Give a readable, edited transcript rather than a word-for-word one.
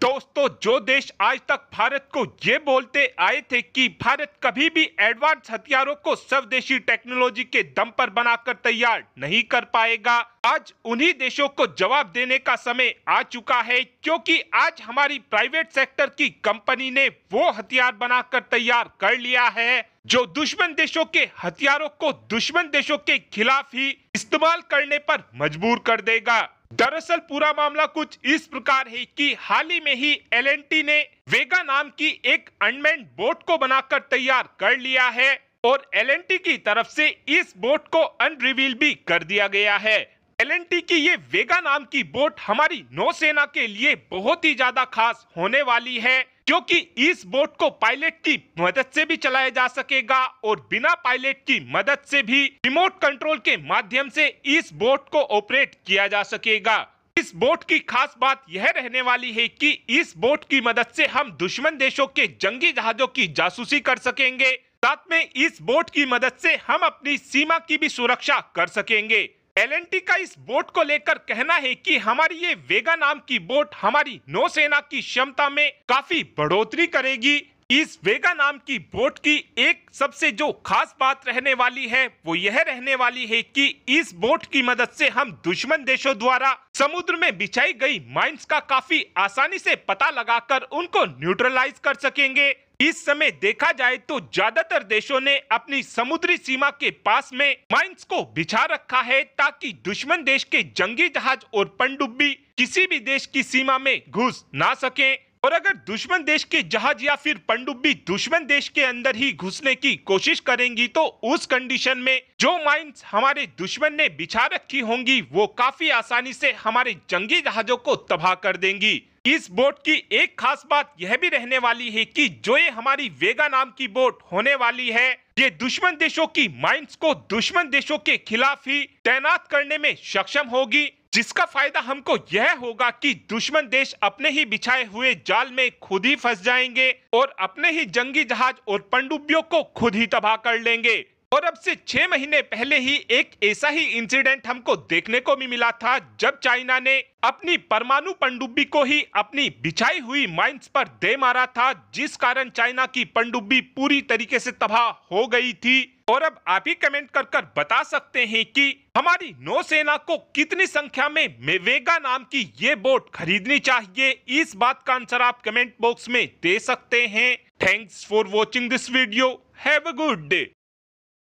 दोस्तों, जो देश आज तक भारत को ये बोलते आए थे कि भारत कभी भी एडवांस हथियारों को स्वदेशी टेक्नोलॉजी के दम पर बनाकर तैयार नहीं कर पाएगा, आज उन्हीं देशों को जवाब देने का समय आ चुका है, क्योंकि आज हमारी प्राइवेट सेक्टर की कंपनी ने वो हथियार बनाकर तैयार कर लिया है जो दुश्मन देशों के हथियारों को दुश्मन देशों के खिलाफ ही इस्तेमाल करने पर मजबूर कर देगा। दरअसल पूरा मामला कुछ इस प्रकार है कि हाल ही में ही एल&टी ने वेगा नाम की एक अनमैन्ड बोट को बनाकर तैयार कर लिया है और एल&टी की तरफ से इस बोट को अनरिवील भी कर दिया गया है। एल&टी की ये वेगा नाम की बोट हमारी नौसेना के लिए बहुत ही ज्यादा खास होने वाली है, क्योंकि इस बोट को पायलट की मदद से भी चलाया जा सकेगा और बिना पायलट की मदद से भी रिमोट कंट्रोल के माध्यम से इस बोट को ऑपरेट किया जा सकेगा। इस बोट की खास बात यह रहने वाली है कि इस बोट की मदद से हम दुश्मन देशों के जंगी जहाजों की जासूसी कर सकेंगे, साथ में इस बोट की मदद से हम अपनी सीमा की भी सुरक्षा कर सकेंगे। एल&टी का इस बोट को लेकर कहना है कि हमारी ये वेगा नाम की बोट हमारी नौसेना की क्षमता में काफी बढ़ोतरी करेगी। इस वेगा नाम की बोट की एक सबसे जो खास बात रहने वाली है वो यह रहने वाली है कि इस बोट की मदद से हम दुश्मन देशों द्वारा समुद्र में बिछाई गई माइंस का काफी आसानी से पता लगाकर उनको न्यूट्रलाइज कर सकेंगे। इस समय देखा जाए तो ज्यादातर देशों ने अपनी समुद्री सीमा के पास में माइंस को बिछा रखा है ताकि दुश्मन देश के जंगी जहाज और पनडुब्बी किसी भी देश की सीमा में घुस ना सकें, और अगर दुश्मन देश के जहाज या फिर पनडुब्बी दुश्मन देश के अंदर ही घुसने की कोशिश करेंगी तो उस कंडीशन में जो माइंस हमारे दुश्मन ने बिछा रखी होंगी वो काफी आसानी से हमारे जंगी जहाजों को तबाह कर देंगी। इस बोट की एक खास बात यह भी रहने वाली है कि जो ये हमारी वेगा नाम की बोट होने वाली है ये दुश्मन देशों की माइंस को दुश्मन देशों के खिलाफ ही तैनात करने में सक्षम होगी, जिसका फायदा हमको यह होगा कि दुश्मन देश अपने ही बिछाए हुए जाल में खुद ही फंस जाएंगे और अपने ही जंगी जहाज और पनडुब्बियों को खुद ही तबाह कर लेंगे। और अब से 6 महीने पहले ही एक ऐसा ही इंसिडेंट हमको देखने को भी मिला था जब चाइना ने अपनी परमाणु पनडुब्बी को ही अपनी बिछाई हुई माइंस पर दे मारा था, जिस कारण चाइना की पनडुब्बी पूरी तरीके से तबाह हो गई थी। और अब आप ही कमेंट कर बता सकते हैं कि हमारी नौसेना को कितनी संख्या में वेगा नाम की ये बोट खरीदनी चाहिए। इस बात का आंसर आप कमेंट बॉक्स में दे सकते हैं। Thanks for watching this video. Have a good day.